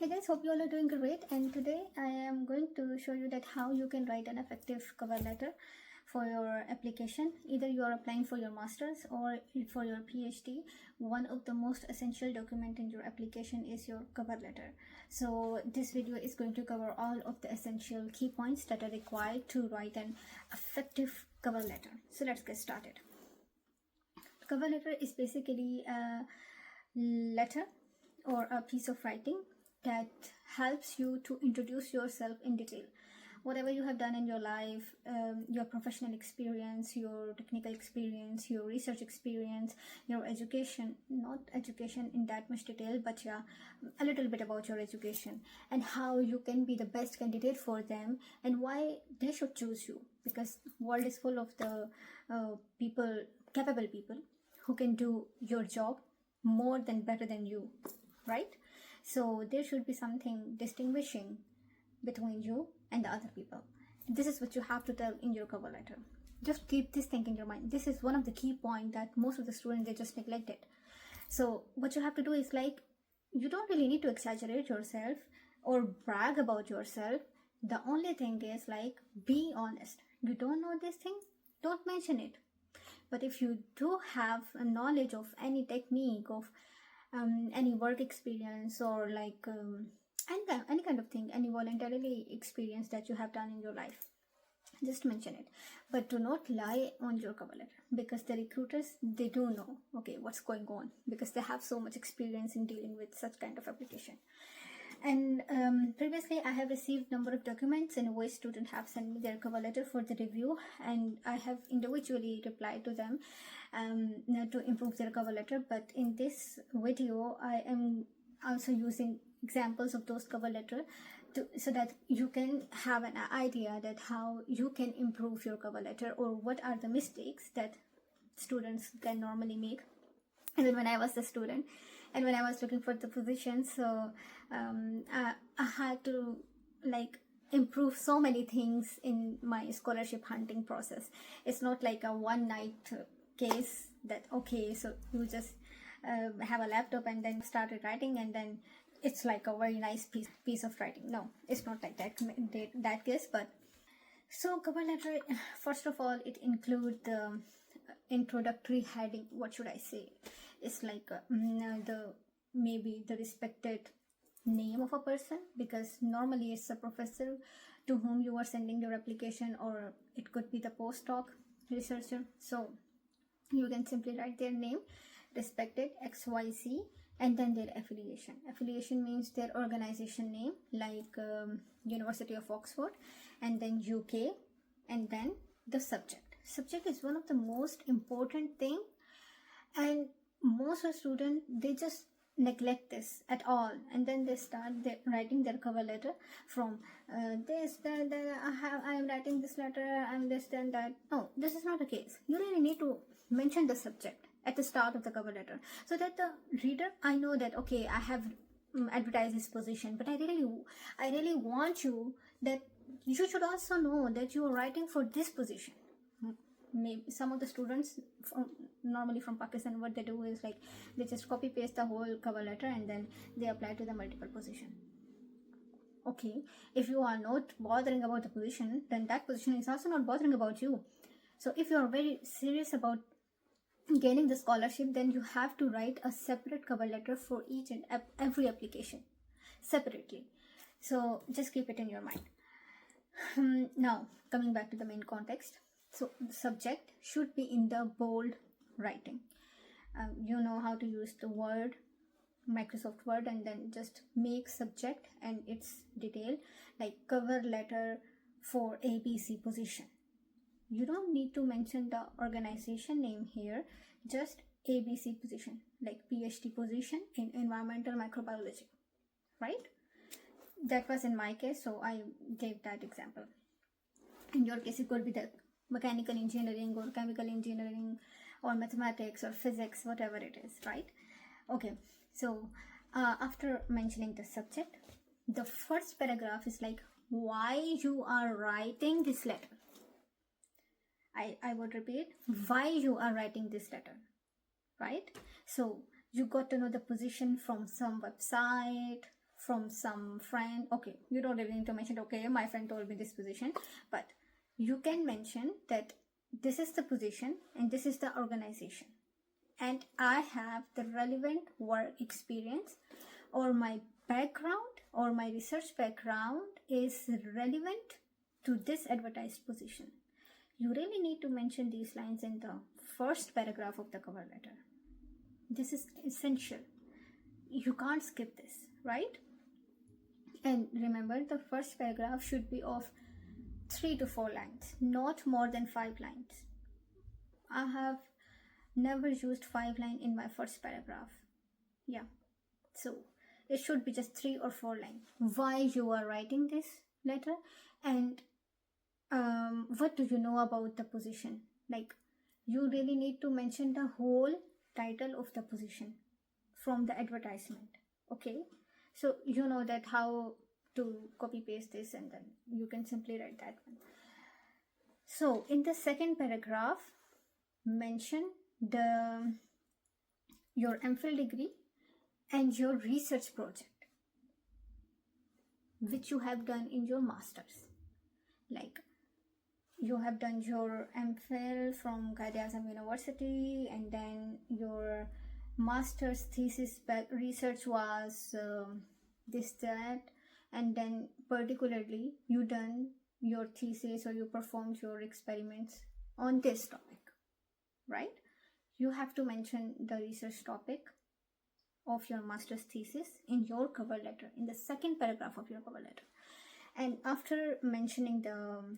Hey guys, hope you all are doing great, and today I am going to show you that how you can write an effective cover letter for your application. Either you are applying for your master's or for your PhD. One of the most essential document in your application is your cover letter. So this video is going to cover all of the essential key points that are required to write an effective cover letter. So let's get started. Cover letter is basically a letter or a piece of writing that helps you to introduce yourself in detail. Whatever you have done in your life, your professional experience, your technical experience, your research experience, your education, not education in that much detail, but yeah, a little bit about your education and how you can be the best candidate for them and why they should choose you, because world is full of the capable people who can do your job more than better than you, right? So there should be something distinguishing between you and the other people. This is what you have to tell in your cover letter. Just keep this thing in your mind. This is one of the key points that most of the students, they just neglect it. So what you have to do is, like, you don't really need to exaggerate yourself or brag about yourself. The only thing is, like, be honest. You don't know this thing, don't mention it. But if you do have a knowledge of any technique, of any work experience, or like any kind of thing, any voluntarily experience that you have done in your life, just mention it. But do not lie on your cover letter, because the recruiters, they do know what's going on, because they have so much experience in dealing with such kind of application. And previously I have received number of documents in which students have sent me their cover letter for the review, and I have individually replied to them to improve their cover letter. But in this video I am also using examples of those cover letter so that you can have an idea that how you can improve your cover letter, or what are the mistakes that students can normally make. Even when I was a student and when I was looking for the position, so I had to, like, improve so many things in my scholarship hunting process. It's not like a one night case that so you just have a laptop and then started writing and then it's like a very nice piece of writing. No, it's not like that case. But so cover letter, first of all, it includes the introductory heading. What should I say? It's like maybe the respected name of a person, because normally it's a professor to whom you are sending your application, or it could be the postdoc researcher. So you can simply write their name, respected XYZ, and then their affiliation. Affiliation means their organization name, like University of Oxford, and then UK, and then the subject. Subject is one of the most important thing, and most of students, they just neglect this at all, and then they start writing their cover letter from this, that, I am writing this letter, I'm this, then that. No, this is not the case. You really need to mention the subject at the start of the cover letter, so that the reader, I know that I have advertised this position, but I really want you that you should also know that you are writing for this position. Maybe some of the students normally from Pakistan, what they do is, like, they just copy paste the whole cover letter and then they apply to the multiple position. If you are not bothering about the position, then that position is also not bothering about you. So if you are very serious about gaining the scholarship, then you have to write a separate cover letter for each and every application separately. So just keep it in your mind. Now coming back to the main context. So the subject should be in the bold writing. You know how to use the Word, Microsoft Word, and then just make subject and its detail, like cover letter for ABC position. You don't need to mention the organization name here, just ABC position, like PhD position in environmental microbiology, right? That was in my case, so I gave that example. In your case, it could be the mechanical engineering or chemical engineering or mathematics or physics, whatever it is, right? So after mentioning the subject, the first paragraph is like why you are writing this letter. I would repeat, why you are writing this letter, right? So you got to know the position from some website, from some friend. Okay, you don't really need to mention, okay, my friend told me this position, but you can mention that this is the position and this is the organization, and I have the relevant work experience, or my background or my research background is relevant to this advertised position. You really need to mention these lines in the first paragraph of the cover letter. This is essential. You can't skip this, right? And remember, the first paragraph should be of 3 to 4 lines, not more than 5 lines. I have never used 5 lines in my first paragraph. Yeah, so it should be just 3 or 4 lines. Why you are writing this letter, and what do you know about the position? Like, you really need to mention the whole title of the position from the advertisement. Okay, so you know that how to copy paste this, and then you can simply write that one. So in the second paragraph, mention your MPhil degree and your research project which you have done in your masters. Like, you have done your MPhil from guyz University, and then your master's thesis research was this, that, and then particularly you done your thesis or you performed your experiments on this topic, right? You have to mention the research topic of your master's thesis in your cover letter, in the second paragraph of your cover letter. And after mentioning the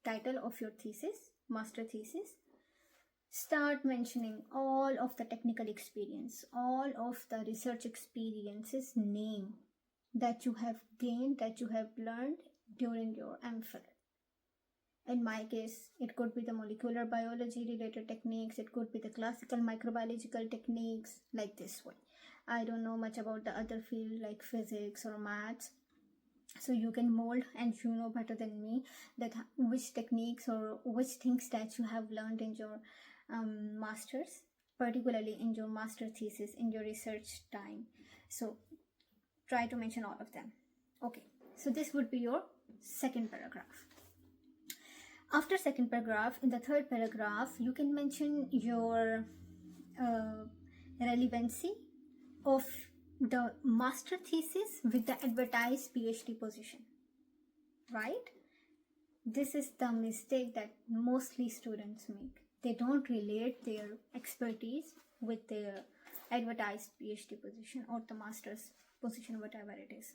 title of your thesis, master thesis, start mentioning all of the technical experience, all of the research experiences name that you have gained, that you have learned during your MPhil. In my case, it could be the molecular biology related techniques, it could be the classical microbiological techniques, like this one. I don't know much about the other field like physics or maths, so you can mold, and you know better than me that which techniques or which things that you have learned in your masters, particularly in your master thesis, in your research time. So try to mention all of them. Okay, so this would be your second paragraph. After second paragraph, in the third paragraph, you can mention your relevancy of the master thesis with the advertised PhD position, right? This is the mistake that mostly students make. They don't relate their expertise with their advertised PhD position or the master's position, whatever it is.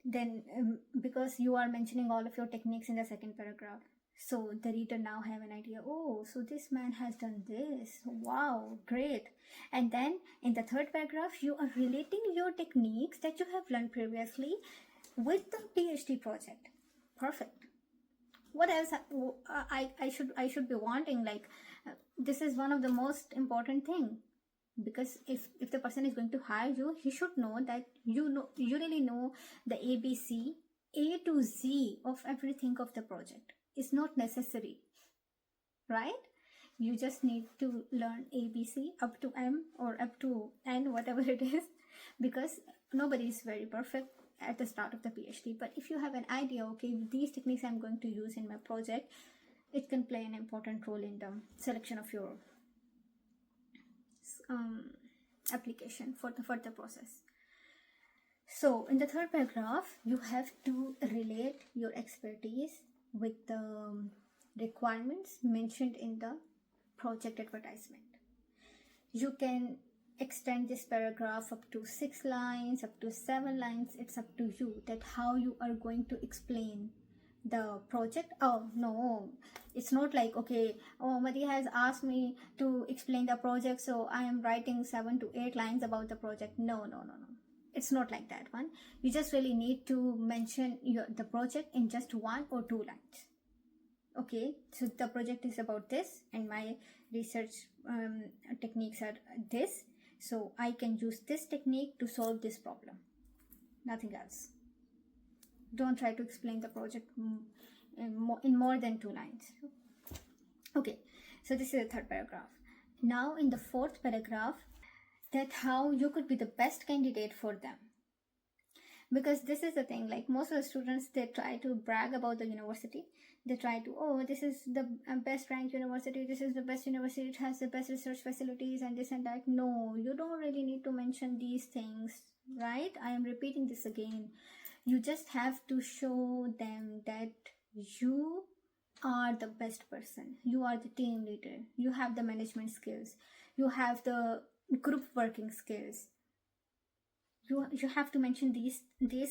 Then because you are mentioning all of your techniques in the second paragraph, so the reader now have an idea, oh, so this man has done this, wow, great. And then in the third paragraph, you are relating your techniques that you have learned previously with the PhD project. Perfect. What else I should be wanting? Like, this is one of the most important thing, because if the person is going to hire you, he should know that you really know the ABC, A to Z of everything of the project. It's not necessary, right? You just need to learn ABC up to M or up to N, whatever it is, because nobody is very perfect at the start of the PhD. But if you have an idea, okay, these techniques I'm going to use in my project, it can play an important role in the selection of your application for the further process. So in the third paragraph, you have to relate your expertise with the requirements mentioned in the project advertisement. You can extend this paragraph up to 6 lines, up to 7 lines. It's up to you that how you are going to explain the project. Oh no, it's not like, okay, oh, Madi has asked me to explain the project, so I am writing 7 to 8 lines about the project. No, it's not like that one. You just really need to mention the project in just 1 or 2 lines. Okay, so the project is about this, and my research techniques are this, so I can use this technique to solve this problem, nothing else. Don't try to explain the project in more than 2 lines. Okay, so this is the third paragraph. Now in the fourth paragraph, that how you could be the best candidate for them. Because this is the thing, like most of the students, they try to brag about the university. They try to, oh, this is the best ranked university, this is the best university, it has the best research facilities and this and that. No, you don't really need to mention these things, right? I am repeating this again. You just have to show them that you are the best person, you are the team leader, you have the management skills, you have the group working skills. You have to mention these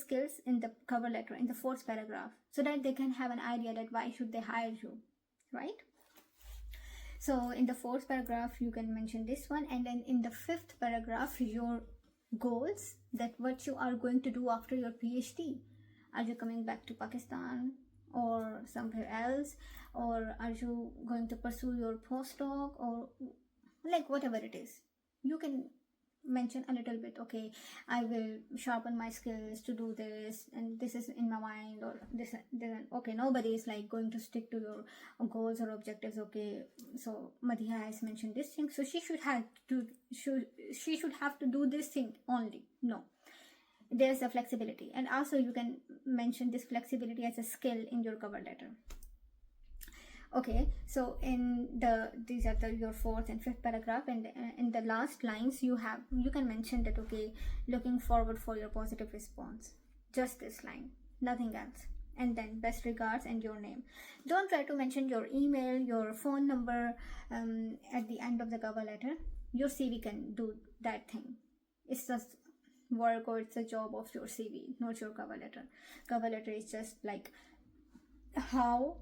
skills in the cover letter, in the fourth paragraph, so that they can have an idea that why should they hire you, right? So in the fourth paragraph you can mention this one, and then in the fifth paragraph your goals, that what you are going to do after your PhD. Are you coming back to Pakistan or somewhere else, or are you going to pursue your postdoc, or like whatever it is, you can mention a little bit. Okay, I will sharpen my skills to do this, and this is in my mind, or this. Then okay, nobody is like going to stick to your goals or objectives. Okay, so Madhya has mentioned this thing, so she should have to do this thing only. No, there's a flexibility, and also you can mention this flexibility as a skill in your cover letter. Okay, so in these are your fourth and fifth paragraph, and in the last lines you can mention that, okay, looking forward for your positive response. Just this line, nothing else. And then best regards and your name. Don't try to mention your email, your phone number at the end of the cover letter. Your CV can do that thing. It's just work, or it's a job of your CV, not your cover letter. Cover letter is just like how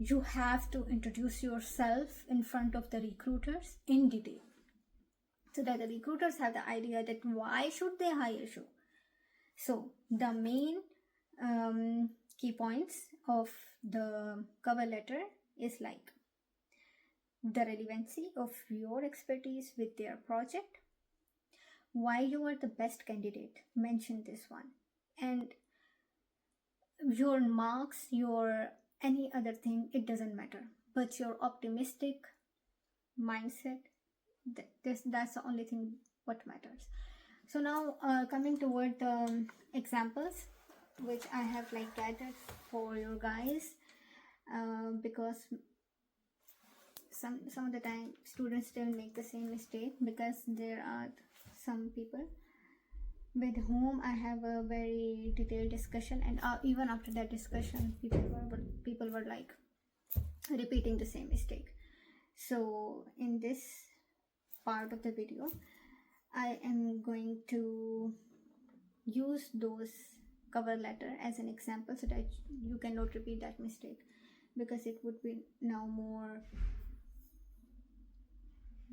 you have to introduce yourself in front of the recruiters in detail, so that the recruiters have the idea that why should they hire you. So the main key points of the cover letter is like the relevancy of your expertise with their project, why you are the best candidate, mention this one, and your marks, your any other thing, it doesn't matter, but your optimistic mindset, that's the only thing what matters. So now coming toward the examples which I have like gathered for you guys, because some of the time students still make the same mistake, because there are some people with whom I have a very detailed discussion, and even after that discussion people were like repeating the same mistake. So in this part of the video I am going to use those cover letter as an example, so that you cannot repeat that mistake, because it would be now more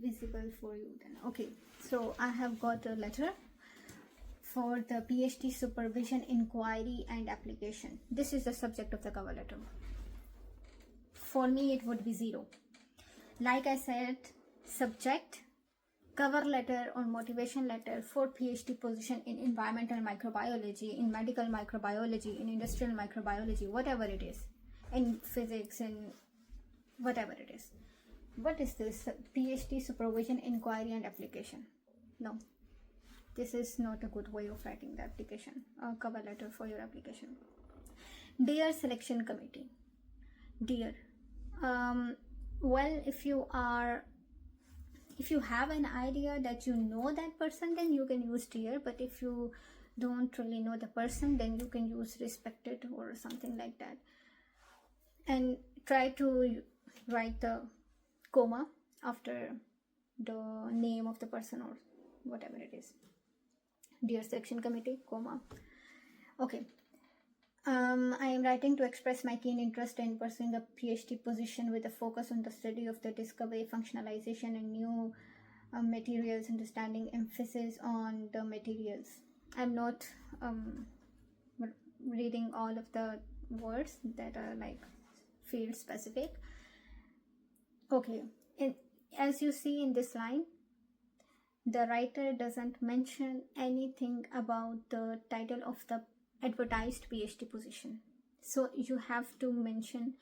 visible for you then. Okay, so I have got a letter for the PhD supervision, inquiry and application. This is the subject of the cover letter. For me it would be 0. Like I said, subject, cover letter or motivation letter for PhD position in environmental microbiology, in medical microbiology, in industrial microbiology, whatever it is, in physics, in whatever it is. What is this? PhD supervision, inquiry and application. No, this is not a good way of writing the application or cover letter for your application. Dear selection committee, dear, well, if you have an idea that you know that person, then you can use dear, but if you don't really know the person, then you can use respected or something like that, and try to write the comma after the name of the person or whatever it is. Dear selection committee, comma. Okay, I am writing to express my keen interest in pursuing a PhD position with a focus on the study of the discovery, functionalization and new materials, understanding, emphasis on the materials. I'm not reading all of the words that are like field specific. Okay, as you see in this line, the writer doesn't mention anything about the title of the advertised PhD position. So you have to mention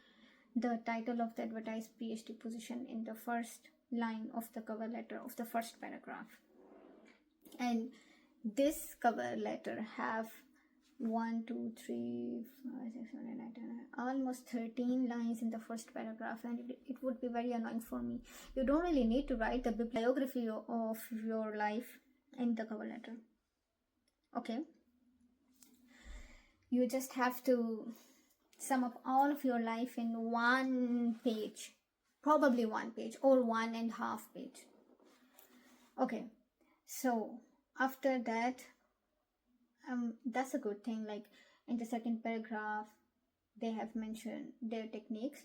the title of the advertised PhD position in the first line of the cover letter of the first paragraph. And this cover letter have 1, 2, 3, 5, 6, 7, 8, 9, almost 13 lines in the first paragraph, and it would be very annoying for me. You don't really need to write the bibliography of your life in the cover letter. Okay, you just have to sum up all of your life in one page, probably one page or 1.5 page. Okay, so after that, that's a good thing. Like in the second paragraph, they have mentioned their techniques,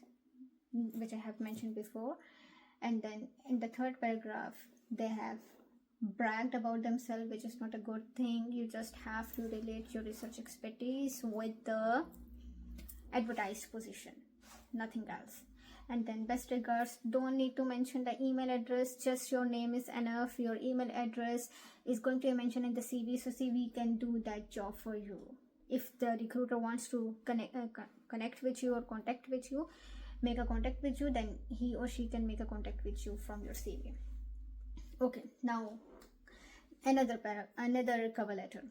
which I have mentioned before, and then in the third paragraph, they have bragged about themselves, which is not a good thing. You just have to relate your research expertise with the advertised position, nothing else. And then best regards, don't need to mention the email address, just your name is enough. Your email address is going to be mentioned in the CV, so CV can do that job for you. If the recruiter wants to connect with you or contact with you, make a contact with you, then he or she can make a contact with you from your CV. Okay, now another cover letter.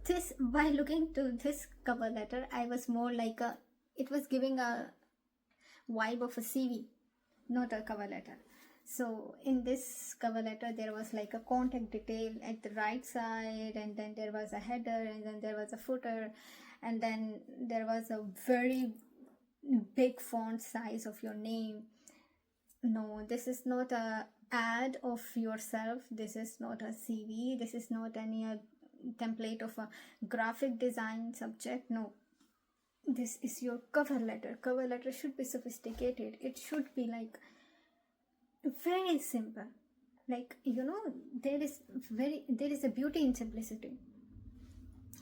This, by looking to this cover letter, I was more like it was giving a vibe of a CV, not a cover letter. So in this cover letter, there was like a contact detail at the right side, and then there was a header, and then there was a footer, and then there was a very big font size of your name. No, this is not a ad of yourself. This is not a CV. This is not any template of a graphic design subject. No, this is your cover letter. Cover letter should be sophisticated. It should be like very simple. Like, you know, there is a beauty in simplicity.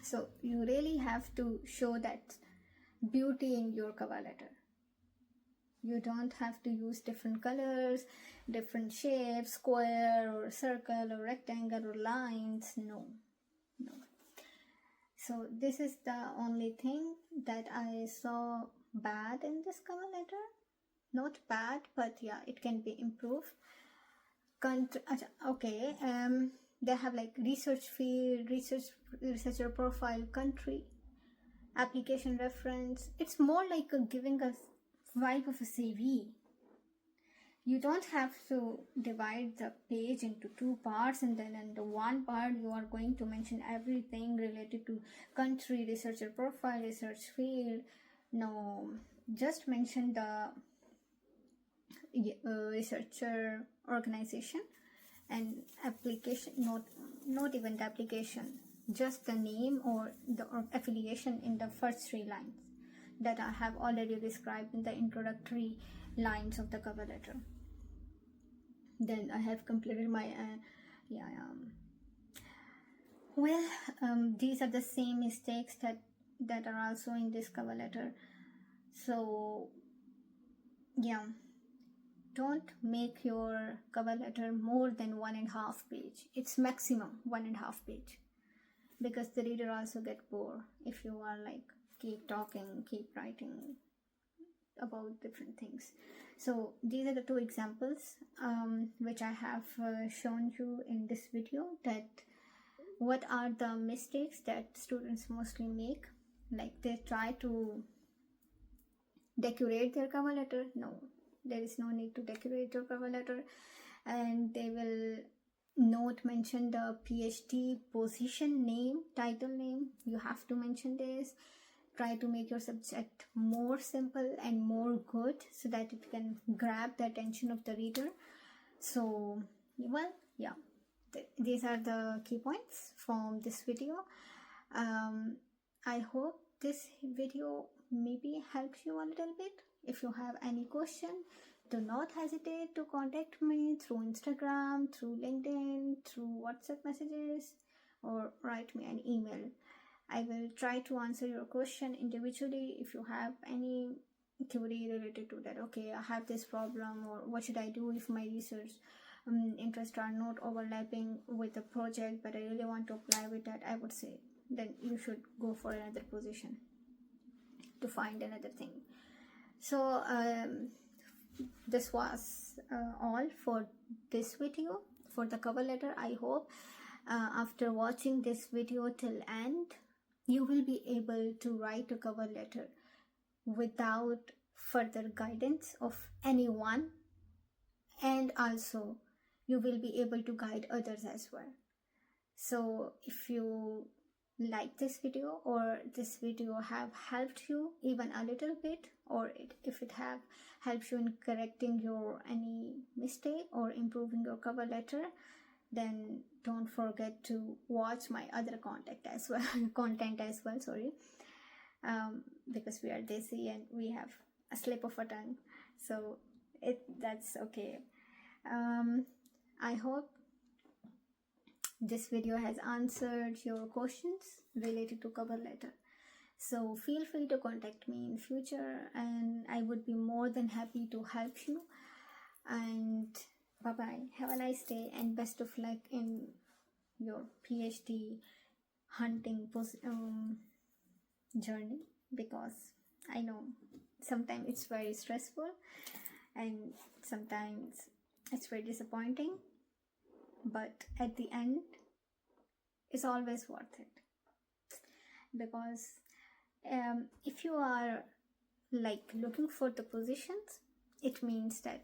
So you really have to show that beauty in your cover letter. You don't have to use different colors, different shapes, square or circle or rectangle or lines. No. So this is the only thing that I saw bad in this cover letter. Not bad, but yeah, it can be improved. Okay, they have like research field, researcher profile, country, application reference. It's more like giving a vibe of a CV. You don't have to divide the page into two parts, and then in the one part you are going to mention everything related to country, researcher profile, research field. No, just mention the researcher organization and application, not even the application, just the name or the affiliation in the first 3 lines that I have already described in the introductory lines of the cover letter. Then I have completed my these are the same mistakes that are also in this cover letter. So yeah, don't make your cover letter more than 1.5 page. It's maximum 1.5 page, because the reader also get bored if you are like keep talking, keep writing about different things. So these are the 2 examples which I have shown you in this video, that what are the mistakes that students mostly make. Like they try to decorate their cover letter. No, there is no need to decorate your cover letter. And they will not mention the PhD position name, title name. You have to mention this. Try to make your subject more simple and more good, so that it can grab the attention of the reader. So, well, yeah, these are the key points from this video. I hope this video maybe helps you a little bit. If you have any question, do not hesitate to contact me through Instagram, through LinkedIn, through WhatsApp messages, or write me an email. I will try to answer your question individually. If you have any query related to that, okay, I have this problem, or what should I do if my research interests are not overlapping with the project, but I really want to apply with that, I would say then you should go for another position to find another thing. So this was all for this video for the cover letter. I hope after watching this video till end, you will be able to write a cover letter without further guidance of anyone, and also you will be able to guide others as well. So if you like this video, or this video have helped you even a little bit, or if it have helped you in correcting your any mistake or improving your cover letter, then don't forget to watch my other content as well, sorry, because we are desi and we have a slip of a tongue, so that's okay. I hope this video has answered your questions related to cover letter. So feel free to contact me in future, and I would be more than happy to help you. And bye bye, have a nice day, and best of luck in your PhD hunting journey, because I know sometimes it's very stressful and sometimes it's very disappointing, but at the end it's always worth it, because if you are like looking for the positions, it means that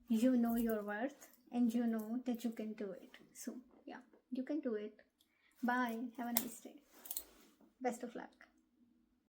you know your worth and you know that you can do it. So yeah, you can do it. Bye, have a nice day, best of luck.